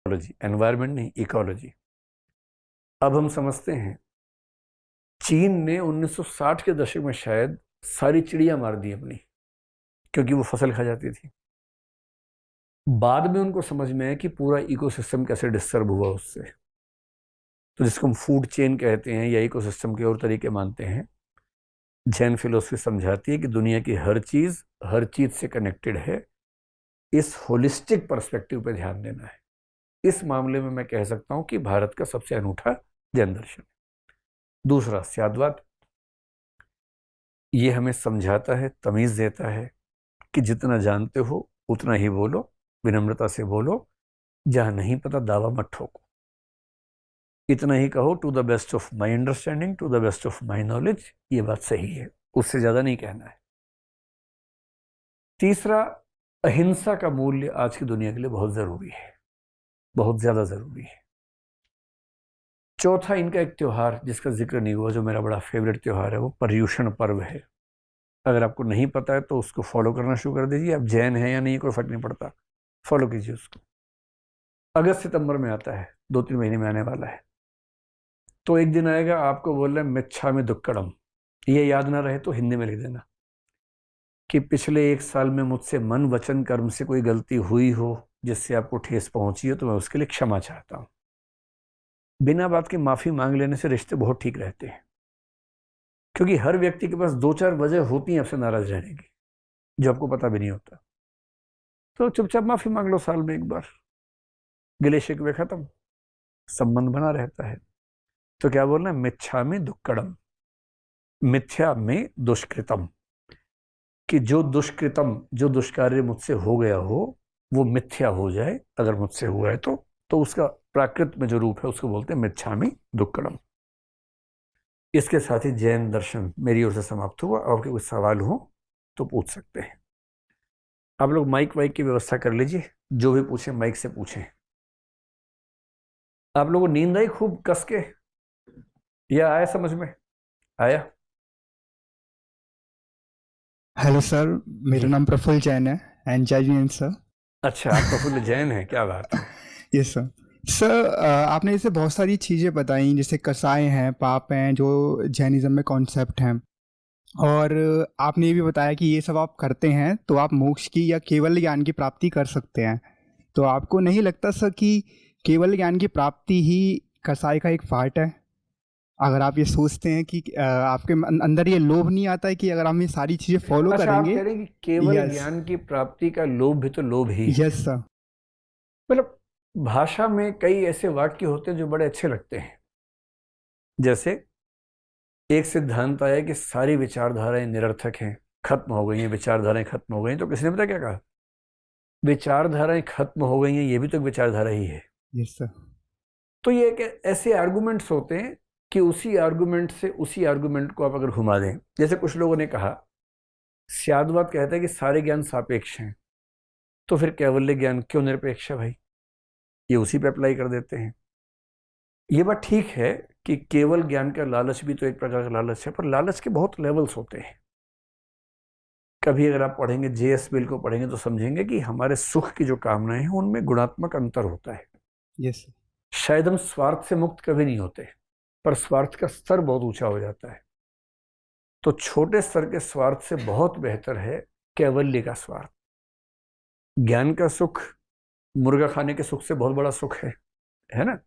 Ecology, environment नहीं, ecology. अब हम समझते हैं चीन ने 1960 के दशक में शायद सारी चिड़िया मार दी अपनी, क्योंकि वो फसल खा जाती थी। बाद में उनको समझ में आया कि पूरा इकोसिस्टम कैसे डिस्टर्ब हुआ उससे। तो जिसको हम फूड चेन कहते हैं या इकोसिस्टम के और तरीके मानते हैं, जैन फिलोसफी समझाती है कि दुनिया की हर चीज से कनेक्टेड है। इस होलिस्टिक पर्सपेक्टिव पे ध्यान देना है। इस मामले में मैं कह सकता हूं कि भारत का सबसे अनूठा जैन दर्शन। दूसरा, स्यादवाद। ये हमें समझाता है, तमीज देता है कि जितना जानते हो उतना ही बोलो, विनम्रता से बोलो, जहां नहीं पता दावा मत ठोको। इतना ही कहो, to the best of my understanding, to the best of my knowledge. ये बात सही है, उससे ज्यादा नहीं कहना है। तीसरा, अहिंसा का मूल्य आज की दुनिया के लिए बहुत जरूरी है, बहुत ज्यादा जरूरी है। चौथा, इनका एक त्योहार जिसका जिक्र नहीं हुआ, जो मेरा बड़ा फेवरेट त्योहार है, वो पर्युषण पर्व है। अगर आपको नहीं पता है तो उसको फॉलो करना शुरू कर दीजिए। आप जैन हैं या नहीं, कोई फर्क नहीं पड़ता, फॉलो कीजिए उसको। अगस्त सितंबर में आता है, 2-3 महीने में आने वाला है। तो एक दिन आएगा, आपको बोल रहे हैं मिच्छामि दुक्कड़म। ये याद ना रहे तो हिंदी में लिख देना कि पिछले 1 साल में मुझसे मन वचन कर्म से कोई गलती हुई हो जिससे आपको ठेस पहुंची हो, तो मैं उसके लिए क्षमा चाहता हूं। बिना बात की माफी मांग लेने से रिश्ते बहुत ठीक रहते हैं, क्योंकि हर व्यक्ति के पास 2-4 वजह होती हैं आपसे नाराज रहने की, जो आपको पता भी नहीं होता। तो चुपचाप माफी मांग लो, साल में एक बार, गिले शिकवे खत्म, संबंध बना रहता है। तो क्या बोलना है, मिच्छामि दुक्कड़म, मिथ्या में दुष्कृतम, कि जो दुष्कृतम, जो दुष्कार्य मुझसे हो गया हो, वो मिथ्या हो जाए, अगर मुझसे हुआ है तो उसका प्राकृत में जो रूप है उसको बोलते हैं मिच्छामि दुक्कड़म। इसके साथ ही जैन दर्शन मेरी ओर से समाप्त हुआ। आपके कोई सवाल हो तो पूछ सकते हैं। आप लोग माइक वाइक की व्यवस्था कर लीजिए, जो भी पूछे माइक से पूछें। आप लोगों को नींद आई खूब कस के, या आया समझ में? आया? हेलो सर, मेरा जी। नाम प्रफुल्ल जैन है एंड जय जैन सर। अच्छा, आप प्रफुल्ल जैन हैं, क्या बात है। Yes sir. सर, आपने जैसे बहुत सारी चीज़ें बताई, जैसे कसाय हैं, पाप हैं, जो जैनिज़्म में कॉन्सेप्ट हैं, और आपने ये भी बताया कि ये सब आप करते हैं तो आप मोक्ष की या केवल ज्ञान की प्राप्ति कर सकते हैं। तो आपको नहीं लगता सर कि केवल ज्ञान की प्राप्ति ही कसाय का एक पार्ट है? अगर आप ये सोचते हैं कि आपके अंदर ये लोभ नहीं आता है कि अगर हम ये सारी चीज़ें फॉलो अच्छा, आप करेंगे। कह रहे हैं कि केवल यस। ज्ञान की प्राप्ति का लोभ भी तो लोभ ही है। Yes sir. मतलब भाषा में कई ऐसे वाक्य होते हैं जो बड़े अच्छे लगते हैं। जैसे एक सिद्धांत आया कि सारी विचारधाराएं निरर्थक हैं, खत्म हो गई हैं, विचारधाराएं खत्म हो गई हैं। तो किसी ने पता क्या कहा, विचारधाराएं खत्म हो गई हैं, ये भी तो एक विचारधारा ही है। Yes sir. तो ये एक ऐसे आर्गुमेंट्स होते हैं कि उसी आर्गुमेंट से उसी आर्गुमेंट को आप अगर घुमा दें। जैसे कुछ लोगों ने कहा, स्यादवाद कहता है कि सारे ज्ञान सापेक्ष हैं, तो फिर कैवल्य ज्ञान क्यों निरपेक्ष है भाई? ये उसी पे अप्लाई कर देते हैं। ये बात ठीक है कि केवल ज्ञान का लालच भी तो एक प्रकार का लालच है, पर लालच के बहुत लेवल्स होते हैं। कभी अगर आप पढ़ेंगे, जेएस बिल को पढ़ेंगे, तो समझेंगे कि हमारे सुख की जो कामनाएं हैं उनमें गुणात्मक अंतर होता है। Yes sir. शायद हम स्वार्थ से मुक्त कभी नहीं होते, पर स्वार्थ का स्तर बहुत ऊंचा हो जाता है। तो छोटे स्तर के स्वार्थ से बहुत बेहतर है कैवल्य का स्वार्थ। ज्ञान का सुख मुर्गा खाने के सुख से बहुत बड़ा सुख है ना?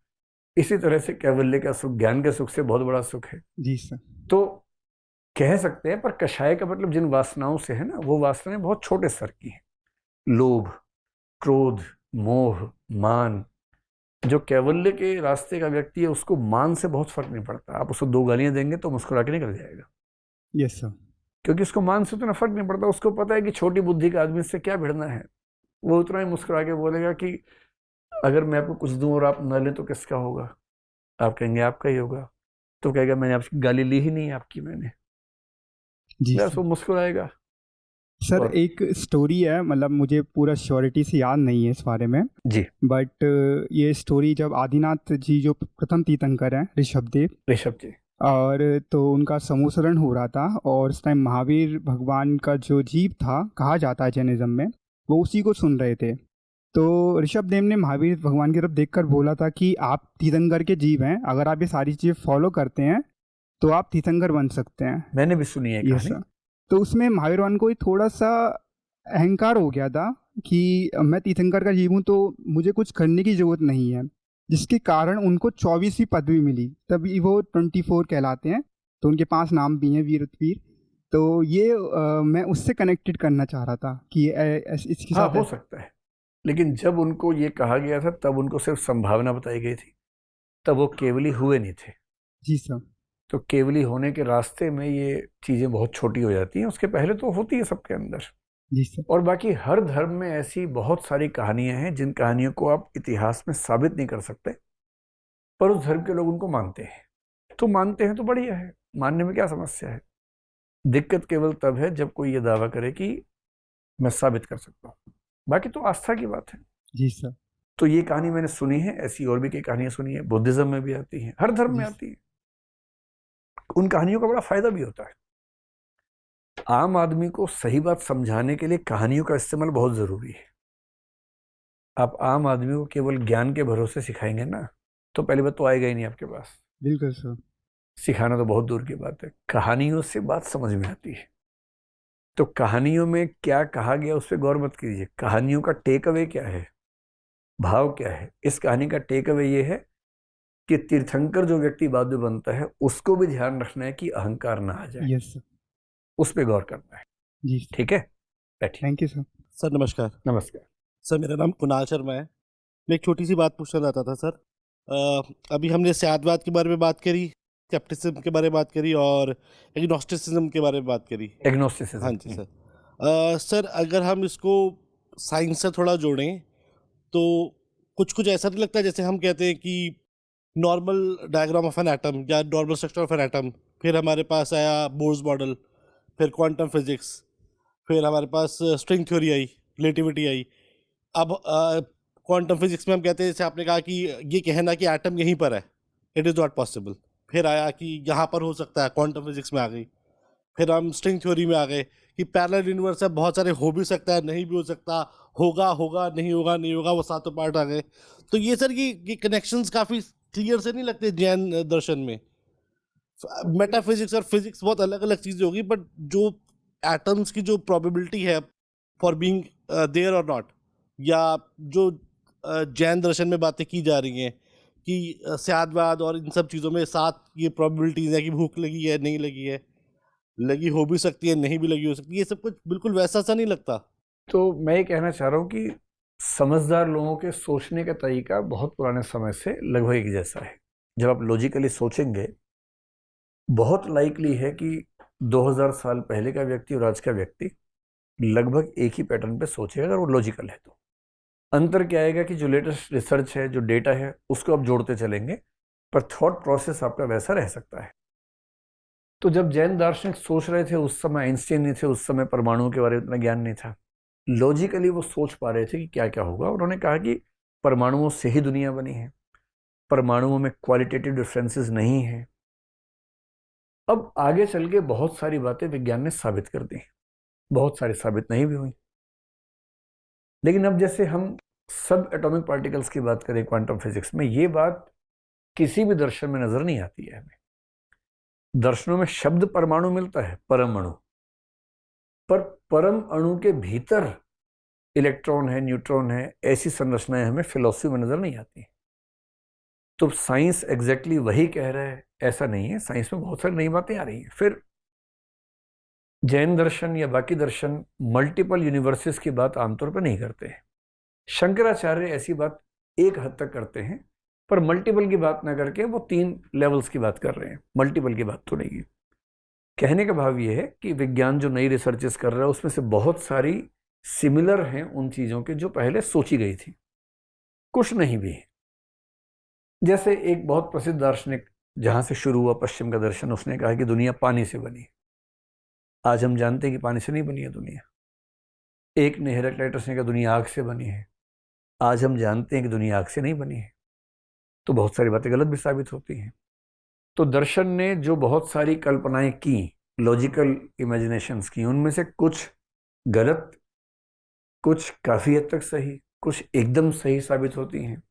इसी तरह से कैवल्य का सुख ज्ञान के सुख से बहुत बड़ा सुख है। जी सर। तो कह सकते हैं, पर कषाय का मतलब जिन वासनाओं से है ना, वो वासनाएं बहुत छोटे स्तर की हैं। लोभ, क्रोध, मोह, मान। जो कैवल्य के रास्ते का व्यक्ति है, उसको मान से बहुत फर्क नहीं पड़ता। आप उसको 2 गालियां देंगे तो मुस्कुरा के निकल जाएगा, यस सर। क्योंकि उसको मान से उतना फर्क नहीं पड़ता। उसको पता है कि छोटी बुद्धि का आदमी से क्या भिड़ना है। वो उतना ही मुस्कुरा के बोलेगा कि अगर मैं आपको कुछ दूं और आप न लें तो किसका होगा? आप कहेंगे आपका ही होगा। तो कहेगा मैंने आपकी गाली ली ही नहीं, आपकी मैंने। जी बस सर। वो मुस्कुराएगा। सर, और एक स्टोरी है, मतलब मुझे पूरा श्योरिटी से याद नहीं है इस बारे में, जी, बट ये स्टोरी जब आदिनाथ जी जो प्रथम तीर्थंकर हैं, ऋषभदेव, ऋषभ जी। और तो उनका समूसरण हो रहा था, और उस टाइम महावीर भगवान का जो जीव था कहा जाता है जैनिज्म में, वो उसी को सुन रहे थे। तो ऋषभदेव ने महावीर भगवान की तरफ देखकर बोला था कि आप तीर्थंकर के जीव हैं, अगर आप ये सारी चीज़ें फॉलो करते हैं तो आप तीर्थंकर बन सकते हैं। मैंने भी सुनी है ये कहानी। सर, तो उसमें महावीर भगवान को थोड़ा सा अहंकार हो गया था कि मैं तीर्थंकर का जीव हूँ तो मुझे कुछ करने की ज़रूरत नहीं है, जिसके कारण उनको 24वीं पदवी मिली, तभी वो 24 कहलाते हैं। तो उनके 5 नाम भी हैं, वीरत्वीर। तो ये मैं उससे कनेक्टेड करना चाह रहा था कि इसके हाँ, साथ हो सकता है, लेकिन जब उनको ये कहा गया था तब उनको सिर्फ संभावना बताई गई थी, तब वो केवली हुए नहीं थे। जी सर। तो केवली होने के रास्ते में ये चीज़ें बहुत छोटी हो जाती हैं, उसके पहले तो होती है सबके अंदर। जी सर। और बाकी हर धर्म में ऐसी बहुत सारी कहानियां हैं जिन कहानियों को आप इतिहास में साबित नहीं कर सकते, पर उस धर्म के लोग उनको मानते हैं। तो मानते हैं तो बढ़िया है, मानने में क्या समस्या है। दिक्कत केवल तब है जब कोई ये दावा करे कि मैं साबित कर सकता हूँ, बाकी तो आस्था की बात है। जी सर। तो ये कहानी मैंने सुनी है, ऐसी और भी कई कहानियां सुनी है, बुद्धिज्म में भी आती है, हर धर्म में जी आती है। उन कहानियों का बड़ा फायदा भी होता है। आम आदमी को सही बात समझाने के लिए कहानियों का इस्तेमाल बहुत जरूरी है। आप आम आदमी को केवल ज्ञान के भरोसे सिखाएंगे ना, तो पहली बात तो आएगा ही नहीं आपके पास। बिल्कुल सर। सिखाना तो बहुत दूर की बात है, कहानियों से बात समझ में आती है। तो कहानियों में क्या कहा गया उस पर गौर मत कीजिए, कहानियों का टेक अवे क्या है, भाव क्या है। इस कहानी का टेक अवे ये है कि तीर्थंकर जो व्यक्ति बाद में बनता है उसको भी ध्यान रखना है कि अहंकार ना आ जाए, यस सर। उस पर गौर करना है। जी सर। ठीक है, बैठिए। Thank you sir. सर नमस्कार। नमस्कार। सर मेरा नाम कुणाल शर्मा है। मैं एक छोटी सी बात पूछना चाहता था सर। अभी हमने स्यादवाद के बारे में बात करी, स्केप्टिसिज्म के बारे में बात करी और एग्नोस्टिसिज्म के बारे में बात करी। एग्नोस्टिसिज्म। हाँ जी सर। सर अगर हम इसको साइंस से थोड़ा जोड़ें तो कुछ कुछ ऐसा नहीं लगता जैसे हम कहते हैं कि normal diagram of an atom या normal structure of an atom, फिर हमारे पास आया बोर्स मॉडल, फिर क्वांटम फिजिक्स, फिर हमारे पास स्ट्रिंग थ्योरी आई, रिलेटिविटी आई। अब क्वांटम फिजिक्स में हम कहते हैं, जैसे आपने कहा कि ये कहना कि एटम यहीं पर है, इट इज़ नॉट पॉसिबल। फिर आया कि यहाँ पर हो सकता है, क्वांटम फिजिक्स में आ गई। फिर हम स्ट्रिंग थ्योरी में आ गए कि पैरेलल यूनिवर्स है, बहुत सारे हो भी सकता है, नहीं भी हो सकता, होगा होगा नहीं होगा नहीं होगा, वो सातों पार्ट आ गए। तो ये सर ये कनेक्शंस काफ़ी क्लियर से नहीं लगते जैन दर्शन में। मेटाफिजिक्स और फिजिक्स बहुत अलग अलग चीज़ें होगी, बट जो एटम्स की जो प्रोबेबिलिटी है फॉर बीइंग देयर और नॉट, या जो जैन दर्शन में बातें की जा रही हैं कि स्यादवाद और इन सब चीज़ों में 7 ये प्रोबेबिलिटीज़ है कि भूख लगी है, नहीं लगी है, लगी हो भी सकती है, नहीं भी लगी हो सकती है, ये सब कुछ बिल्कुल वैसा सा नहीं लगता। तो मैं ये कहना चाह रहा हूँ कि समझदार लोगों के सोचने का तरीका बहुत पुराने समय से लगभग एक जैसा है। जब आप लॉजिकली सोचेंगे, बहुत लाइकली है कि 2000 साल पहले का व्यक्ति और आज का व्यक्ति लगभग एक ही पैटर्न पे सोचेगा, अगर वो लॉजिकल है तो। अंतर क्या आएगा कि जो लेटेस्ट रिसर्च है, जो डेटा है, उसको आप जोड़ते चलेंगे, पर थॉट प्रोसेस आपका वैसा रह सकता है। तो जब जैन दार्शनिक सोच रहे थे उस समय आइंस्टीन नहीं थे, उस समय परमाणुओं के बारे में इतना ज्ञान नहीं था। लॉजिकली वो सोच पा रहे थे कि क्या क्या होगा। उन्होंने कहा कि परमाणुओं से ही दुनिया बनी है, परमाणुओं में क्वालिटेटिव डिफरेंसेस नहीं है। अब आगे चल के बहुत सारी बातें विज्ञान ने साबित कर दी, बहुत सारी साबित नहीं भी हुई। लेकिन अब जैसे हम सब एटॉमिक पार्टिकल्स की बात करें क्वांटम फिजिक्स में, ये बात किसी भी दर्शन में नजर नहीं आती है हमें। दर्शनों में शब्द परमाणु मिलता है, परम अणु, पर परम अणु के भीतर इलेक्ट्रॉन है, न्यूट्रॉन है, ऐसी संरचनाएं हमें फिलॉसफी में नजर नहीं आती। तो साइंस एग्जैक्टली वही कह रहा है ऐसा नहीं है, साइंस में बहुत सारी नई बातें आ रही हैं। फिर जैन दर्शन या बाकी दर्शन मल्टीपल यूनिवर्सेस की बात आमतौर पर नहीं करते हैं। शंकराचार्य ऐसी बात एक हद तक करते हैं, पर मल्टीपल की बात ना करके वो 3 लेवल्स की बात कर रहे हैं, मल्टीपल की बात तो नहीं है। कहने का भाव ये है कि विज्ञान जो नई रिसर्चेस कर रहा है उसमें से बहुत सारी सिमिलर हैं उन चीज़ों के जो पहले सोची गई थी, कुछ नहीं भी है। जैसे एक बहुत प्रसिद्ध दार्शनिक जहाँ से शुरू हुआ पश्चिम का दर्शन, उसने कहा कि दुनिया पानी से बनी। आज हम जानते हैं कि पानी से नहीं बनी है दुनिया। एक ने हेराक्लाइटस ने कहा दुनिया आग से बनी है। आज हम जानते हैं कि दुनिया आग से नहीं बनी है। तो बहुत सारी बातें गलत भी साबित होती हैं। तो दर्शन ने जो बहुत सारी कल्पनाएं की, लॉजिकल इमेजिनेशंस की, उनमें से कुछ गलत, कुछ काफ़ी हद तक सही, कुछ एकदम सही साबित होती हैं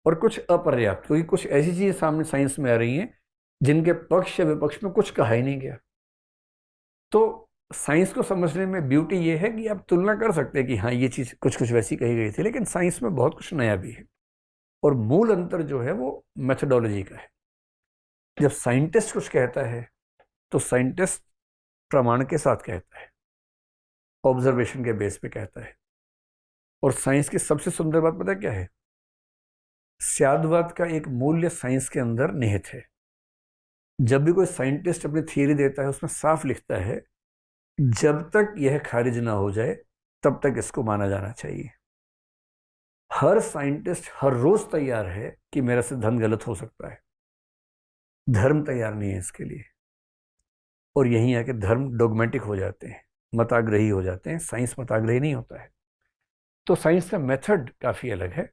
और कुछ अपर्याप्त, क्योंकि कुछ ऐसी चीजें सामने साइंस में आ रही हैं जिनके पक्ष या विपक्ष में कुछ कहा ही नहीं गया। तो साइंस को समझने में ब्यूटी ये है कि आप तुलना कर सकते हैं कि हाँ ये चीज कुछ कुछ वैसी कही गई थी, लेकिन साइंस में बहुत कुछ नया भी है। और मूल अंतर जो है वो मेथोडोलॉजी का है। जब साइंटिस्ट कुछ कहता है तो साइंटिस्ट प्रमाण के साथ कहता है, ऑब्जर्वेशन के बेस पे कहता है। और साइंस की सबसे सुंदर बात पता है क्या है? स्यादवाद का एक मूल्य साइंस के अंदर निहित है। जब भी कोई साइंटिस्ट अपनी थियरी देता है उसमें साफ लिखता है जब तक यह खारिज ना हो जाए तब तक इसको माना जाना चाहिए। हर साइंटिस्ट हर रोज तैयार है कि मेरा सिद्धांत गलत हो सकता है, धर्म तैयार नहीं है इसके लिए। और यहीं आके धर्म डोगमेटिक हो जाते हैं, मताग्रही हो जाते हैं। साइंस मताग्रही नहीं होता है। तो साइंस का मेथड काफी अलग है,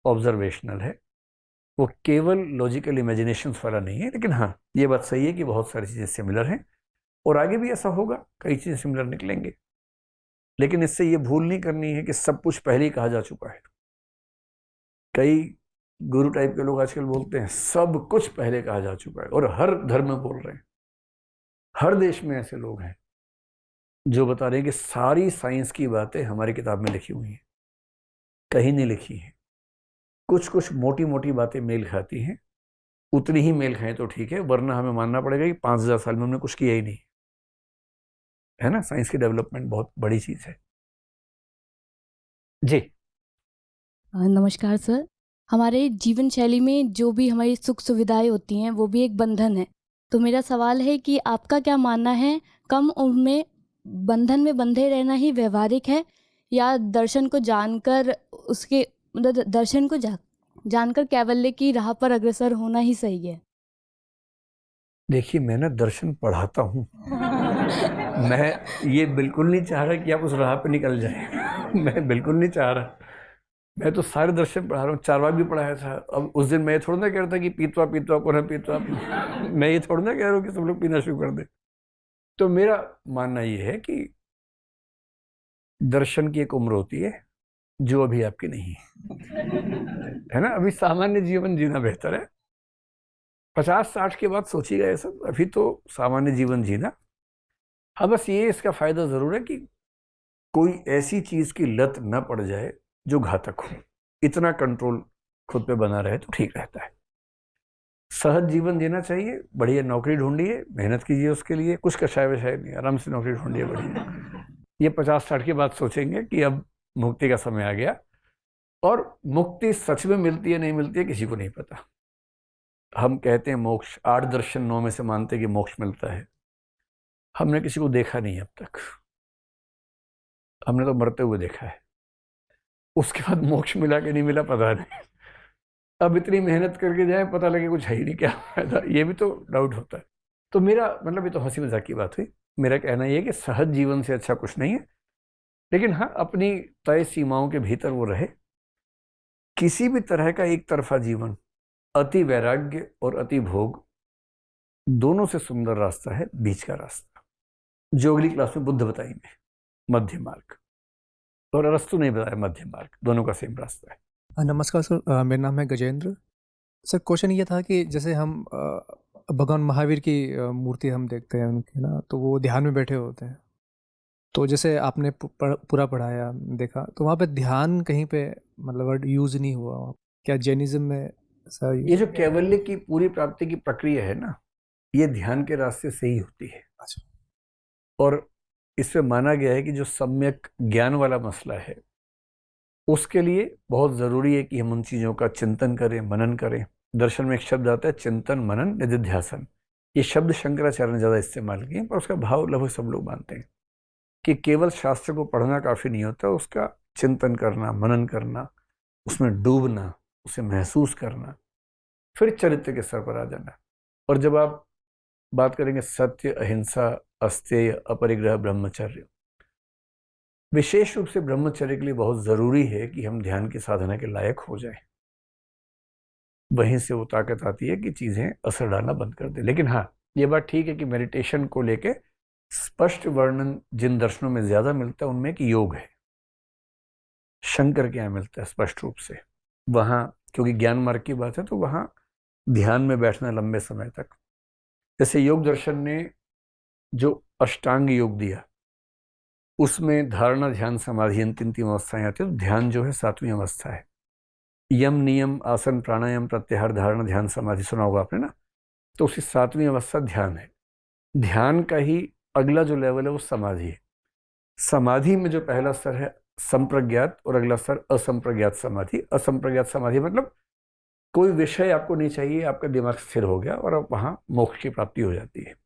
ऑब्जर्वेशनल है, वो केवल लॉजिकल इमेजिनेशंस वाला नहीं है। लेकिन हाँ ये बात सही है कि बहुत सारी चीजें सिमिलर हैं और आगे भी ऐसा होगा, कई चीजें सिमिलर निकलेंगे। लेकिन इससे ये भूल नहीं करनी है कि सब कुछ पहले ही कहा जा चुका है। कई गुरु टाइप के लोग आजकल बोलते हैं सब कुछ पहले कहा जा चुका है, और हर धर्म में बोल रहे हैं। हर देश में ऐसे लोग हैं जो बता रहे हैं कि सारी साइंस की बातें हमारी किताब में लिखी हुई हैं, कहीं नहीं लिखी हैं। कुछ कुछ मोटी मोटी बातें मेल खाती हैं, उतनी ही मेल खाएं तो ठीक है, वरना हमें मानना पड़ेगा कि 5000 साल में हमने कुछ किया ही नहीं है ना। साइंस की डेवलपमेंट बहुत बड़ी चीज है जी। नमस्कार सर। हमारे जीवन शैली में जो भी हमारी सुख सुविधाएं होती हैं वो भी एक बंधन है। तो मेरा सवाल है कि आपका क्या मानना है, कम उम्र में बंधन में बंधे रहना ही व्यवहारिक है या दर्शन को जानकर उसके मतलब दर्शन को जानकर कैवल्य की राह पर अग्रसर होना ही सही है? देखिए मैं ना दर्शन पढ़ाता हूँ मैं ये बिल्कुल नहीं चाह रहा कि आप उस राह पे निकल जाएं मैं बिल्कुल नहीं चाह रहा। मैं तो सारे दर्शन पढ़ा रहा हूँ, चारवाक भी पढ़ाया था। अब उस दिन मैं थोड़ा ना कह रहा था कि पीतवा पीतवा को ना पीतवा मैं ये थोड़ा ना कह रहा हूँ कि सब लोग पीना शुरू कर दे। तो मेरा मानना ये है कि दर्शन की एक उम्र होती है जो अभी आपकी नहीं है ना। अभी सामान्य जीवन जीना बेहतर है। 50-60 के बाद सोचिएगा ये सब, अभी तो सामान्य जीवन जीना। हाँ बस ये इसका फायदा जरूर है कि कोई ऐसी चीज की लत न पड़ जाए जो घातक हो। इतना कंट्रोल खुद पे बना रहे तो ठीक रहता है। सहज जीवन जीना चाहिए, बढ़िया नौकरी ढूंढिए, मेहनत कीजिए उसके लिए, कुछ कषाय वषाय नहीं, आराम से नौकरी ढूंढिए बढ़िया। ये 50-60 के बाद सोचेंगे कि अब मुक्ति का समय आ गया। और मुक्ति सच में मिलती है नहीं मिलती है किसी को नहीं पता। हम कहते हैं मोक्ष, 8 दर्शन 9 में से मानते हैं कि मोक्ष मिलता है। हमने किसी को देखा नहीं अब तक, हमने तो मरते हुए देखा है। उसके बाद मोक्ष मिला कि नहीं मिला पता नहीं। अब इतनी मेहनत करके जाए पता लगे कुछ है ही नहीं, क्या फायदा, ये भी तो डाउट होता है। तो मेरा मतलब ये तो हंसी मजाक की बात हुई। मेरा कहना यह है कि सहज जीवन से अच्छा कुछ नहीं है, लेकिन हाँ अपनी तय सीमाओं के भीतर वो रहे। किसी भी तरह का एक तरफा जीवन, अति वैराग्य और अति भोग, दोनों से सुंदर रास्ता है बीच का रास्ता, जो अगली क्लास में बुद्ध बताएंगे, मध्य मार्ग। और अरस्तु नहीं बताया मध्य मार्ग, दोनों का सेम रास्ता है। नमस्कार सर, मेरा नाम है गजेंद्र। सर क्वेश्चन ये था कि जैसे हम भगवान महावीर की मूर्ति हम देखते हैं उनकी ना, तो वो ध्यान में बैठे होते हैं। तो जैसे आपने पूरा पढ़ाया देखा, तो वहाँ पे ध्यान कहीं पे मतलब वर्ड यूज नहीं हुआ। क्या जैनिज्म में सर ये जो कैवल्य की पूरी प्राप्ति की प्रक्रिया है ना, ये ध्यान के रास्ते से ही होती है। अच्छा। और इसमें माना गया है कि जो सम्यक ज्ञान वाला मसला है उसके लिए बहुत जरूरी है कि हम उन चीजों का चिंतन करें, मनन करें। दर्शन में एक शब्द आता है चिंतन मनन निधिध्यासन। ये शब्द शंकराचार्य ने ज्यादा इस्तेमाल किए, पर उसका भाव लगभग सब लोग मानते हैं कि केवल शास्त्र को पढ़ना काफी नहीं होता, उसका चिंतन करना, मनन करना, उसमें डूबना, उसे महसूस करना, फिर चरित्र के स्तर पर आ जाना। और जब आप बात करेंगे सत्य, अहिंसा, अस्तेय, अपरिग्रह, ब्रह्मचर्य, विशेष रूप से ब्रह्मचर्य के लिए बहुत जरूरी है कि हम ध्यान की साधना के लायक हो जाएं। वहीं से वो ताकत आती है कि चीजें असर डालना बंद कर दे। लेकिन हाँ ये बात ठीक है कि मेडिटेशन को लेके स्पष्ट वर्णन जिन दर्शनों में ज्यादा मिलता है उनमें एक योग है। शंकर के यहाँ मिलता है स्पष्ट रूप से। वहाँ क्योंकि ज्ञान मार्ग की बात है तो वहाँ ध्यान में बैठना लंबे समय तक। जैसे योग दर्शन ने जो अष्टांग योग दिया उसमें धारणा ध्यान समाधि इन तीन अवस्थाएं आती है। तो ध्यान जो है 7वीं अवस्था है। यम नियम आसन प्राणायाम प्रत्याहार धारणा ध्यान समाधि सुना होगा आपने ना, तो उसकी 7वीं अवस्था ध्यान है। ध्यान का ही अगला जो लेवल है वो समाधि है। समाधि में जो पहला स्तर है संप्रज्ञात और अगला स्तर असंप्रज्ञात समाधि। असंप्रज्ञात समाधि मतलब कोई विषय आपको नहीं चाहिए, आपका दिमाग स्थिर हो गया और अब वहां मोक्ष की प्राप्ति हो जाती है।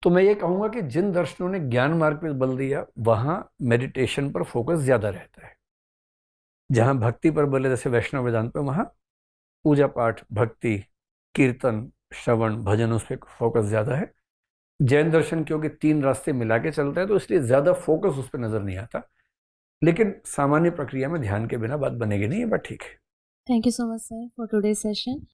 तो मैं ये कहूंगा कि जिन दर्शनों ने ज्ञान मार्ग पर बल दिया वहां मेडिटेशन पर फोकस ज्यादा रहता है। जहां भक्ति पर बल है जैसे वैष्णव वेदांत पे, वहां पूजा पाठ भक्ति कीर्तन श्रवण भजन उस पर फोकस ज्यादा है। जैन दर्शन क्योंकि 3 रास्ते मिला के चलता है तो इसलिए ज्यादा फोकस उस पर नजर नहीं आता। लेकिन सामान्य प्रक्रिया में ध्यान के बिना बात बनेगी नहीं, बट ठीक है। Thank you so much sir for today session.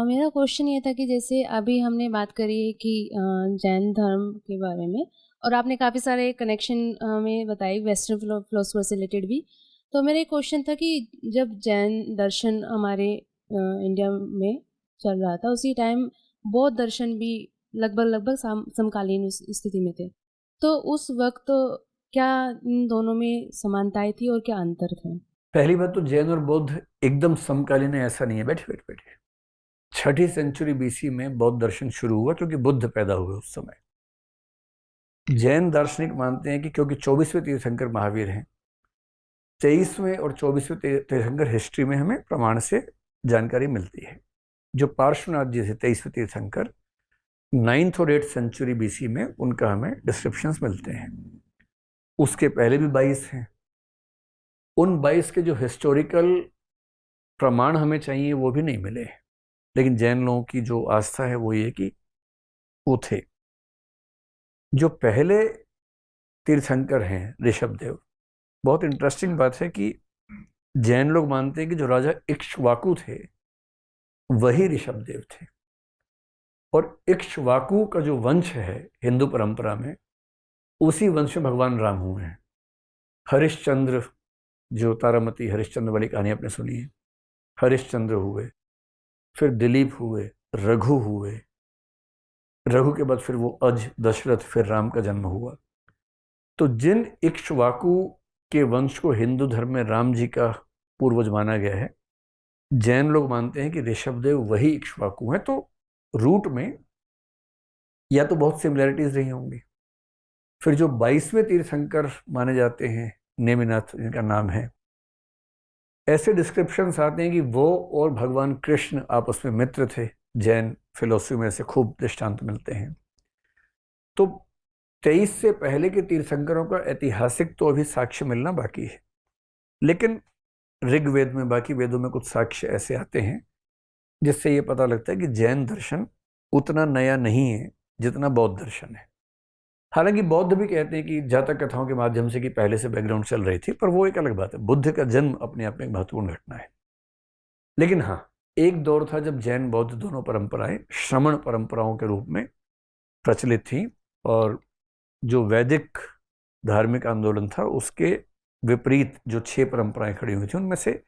मेरा क्वेश्चन ये था कि जैसे अभी हमने बात करी है कि जैन धर्म के बारे में, और आपने काफ़ी सारे कनेक्शन हमें बताई वेस्टर्न फिलोसफर से रिलेटेड भी। तो मेरा एक क्वेश्चन था कि जब जैन दर्शन हमारे इंडिया में चल रहा था उसी टाइम बौद्ध दर्शन भी लगभग समकालीन उस स्थिति में थे। तो उस वक्त क्या इन दोनों में समानताएं थी और क्या अंतर थे? पहली बात तो जैन और बौद्ध एकदम समकालीन है ऐसा नहीं है। बैठे बैठे बैठे 6ठी सेंचुरी बीसी में बौद्ध दर्शन शुरू हुआ क्योंकि बुद्ध पैदा हुए उस समय। जैन दार्शनिक मानते हैं कि क्योंकि 24वें तीर्थंकर महावीर हैं, 23वें और 24वें तीर्थंकर हिस्ट्री में हमें प्रमाण से जानकारी मिलती है। जो पार्श्वनाथ जी थे 23वें तीर्थंकर, 9th और 8th सेंचुरी बीसी में उनका हमें डिस्क्रिप्शंस मिलते हैं। उसके पहले भी 22 हैं। उन 22 के जो हिस्टोरिकल प्रमाण हमें चाहिए वो भी नहीं मिले। लेकिन जैन लोगों की जो आस्था है वो ये कि वो थे। जो पहले तीर्थंकर हैं ऋषभदेव, बहुत इंटरेस्टिंग बात है कि जैन लोग मानते हैं कि जो राजा इक्ष्वाकु थे वही ऋषभदेव थे। और इक्ष्वाकु का जो वंश है हिंदू परंपरा में, उसी वंश में भगवान राम हुए हैं। हरिश्चंद्र, जो तारामती हरिश्चंद्र वाली कहानी आपने सुनी है, हरिश्चंद्र हुए, फिर दिलीप हुए, रघु हुए, रघु के बाद फिर वो अज दशरथ, फिर राम का जन्म हुआ। तो जिन इक्ष्वाकु के वंश को हिंदू धर्म में राम जी का पूर्वज माना गया है, जैन लोग मानते हैं कि ऋषभदेव वही इक्ष्वाकु हैं। तो रूट में या तो बहुत सिमिलैरिटीज रही होंगी। फिर जो 22वें तीर्थंकर माने जाते हैं, नेमिनाथ जिनका नाम है, ऐसे डिस्क्रिप्शंस आते हैं कि वो और भगवान कृष्ण आपस में मित्र थे। जैन फिलोसफी में से खूब दृष्टांत मिलते हैं। तो 23 से पहले के तीर्थंकरों का ऐतिहासिक तो अभी साक्ष्य मिलना बाकी है। लेकिन ऋग्वेद में, बाकी वेदों में कुछ साक्ष्य ऐसे आते हैं जिससे ये पता लगता है कि जैन दर्शन उतना नया नहीं है जितना बौद्ध दर्शन है। हालांकि बौद्ध भी कहते हैं कि जातक कथाओं के माध्यम से कि पहले से बैकग्राउंड चल रही थी, पर वो एक अलग बात है। बुद्ध का जन्म अपने आप में एक महत्वपूर्ण घटना है। लेकिन हाँ, एक दौर था जब जैन बौद्ध दोनों परंपराएं श्रमण परंपराओं के रूप में प्रचलित थी, और जो वैदिक धार्मिक आंदोलन था उसके विपरीत जो 6 परंपराएं खड़ी हुई थी उनमें से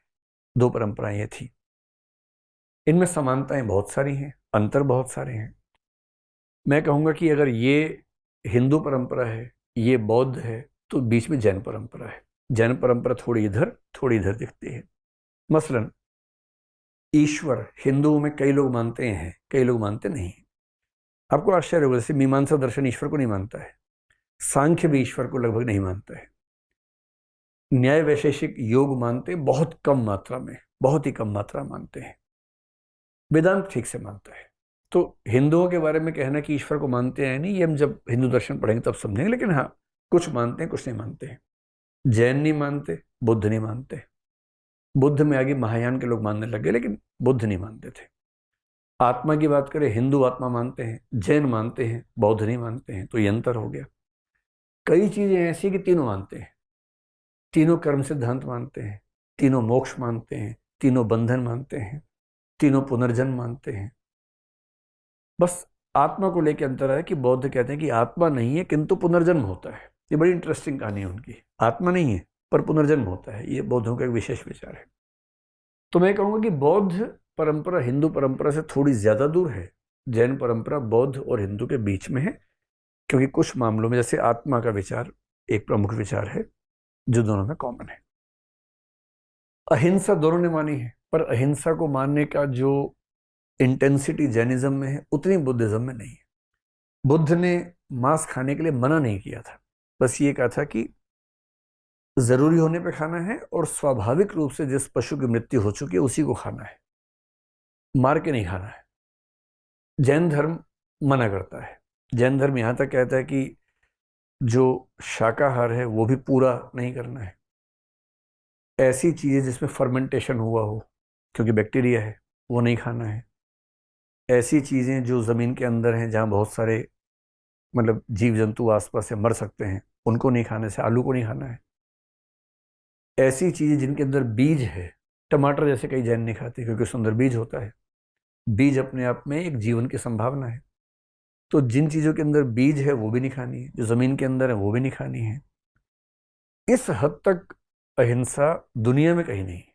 2 परंपराएं ये थी। इनमें समानताएं बहुत सारी हैं, अंतर बहुत सारे हैं। मैं कहूँगा कि अगर ये हिंदू परंपरा है, ये बौद्ध है, तो बीच में जैन परंपरा है। जैन परंपरा थोड़ी इधर दिखती है। मसलन ईश्वर हिंदुओं में कई लोग मानते हैं, कई लोग मानते नहीं। आपको आश्चर्य होगा, जैसे मीमांसा दर्शन ईश्वर को नहीं मानता है, सांख्य भी ईश्वर को लगभग नहीं मानता है, न्याय वैशेषिक योग मानते बहुत कम मात्रा में, बहुत ही कम मात्रा मानते हैं, वेदांत ठीक से मानता है। तो हिंदुओं के बारे में कहना कि ईश्वर को मानते हैं नहीं, ये हम जब हिंदू दर्शन पढ़ेंगे तब समझेंगे। लेकिन हाँ, कुछ मानते हैं, कुछ नहीं मानते हैं। जैन नहीं मानते, बुद्ध नहीं मानते। बुद्ध में आगे महायान के लोग मानने लगे, लेकिन बुद्ध नहीं मानते थे। आत्मा की बात करें, हिंदू आत्मा मानते हैं, जैन मानते हैं, बौद्ध नहीं मानते हैं। तो ये अंतर हो गया। कई चीजें ऐसी कि तीनों मानते हैं, तीनों कर्म सिद्धांत मानते हैं, तीनों मोक्ष मानते हैं, तीनों बंधन मानते हैं, तीनों पुनर्जन्म मानते हैं। बस आत्मा को लेकर अंतर है कि बौद्ध कहते हैं कि आत्मा नहीं है किंतु पुनर्जन्म होता है। ये बड़ी इंटरेस्टिंग कहानी है उनकी। आत्मा नहीं है, पर पुनर्जन्म होता है, ये बौद्धों का एक विशेष विचार है। तो मैं कहूँगा कि बौद्ध परंपरा हिंदू परंपरा से थोड़ी ज़्यादा दूर है, जैन परंपरा बौद्ध और हिंदू के बीच में है, क्योंकि कुछ मामलों में जैसे आत्मा का विचार एक प्रमुख विचार है जो दोनों में कॉमन है। अहिंसा दोनों ने मानी है, पर अहिंसा को मानने का जो इंटेंसिटी जैनिज्म में है उतनी बुद्धिज्म में नहीं है। बुद्ध ने मांस खाने के लिए मना नहीं किया था, बस ये कहा था कि जरूरी होने पे खाना है और स्वाभाविक रूप से जिस पशु की मृत्यु हो चुकी है उसी को खाना है, मार के नहीं खाना है। जैन धर्म मना करता है। जैन धर्म यहां तक कहता है कि जो शाकाहार है वो भी पूरा नहीं करना है। ऐसी चीजें जिसमें फर्मेंटेशन हुआ हो, क्योंकि बैक्टीरिया है, वो नहीं खाना है। ऐसी चीजें जो जमीन के अंदर हैं, जहां बहुत सारे मतलब जीव जंतु आसपास से मर सकते हैं, उनको नहीं खाने से, आलू को नहीं खाना है। ऐसी चीजें जिनके अंदर बीज है, टमाटर जैसे कई जैन नहीं खाते क्योंकि उसके अंदर बीज होता है। बीज अपने आप में एक जीवन की संभावना है। तो जिन चीजों के अंदर बीज है वो भी नहीं खानी है, जो जमीन के अंदर है वो भी नहीं खानी है। इस हद तक अहिंसा दुनिया में कहीं नहीं है।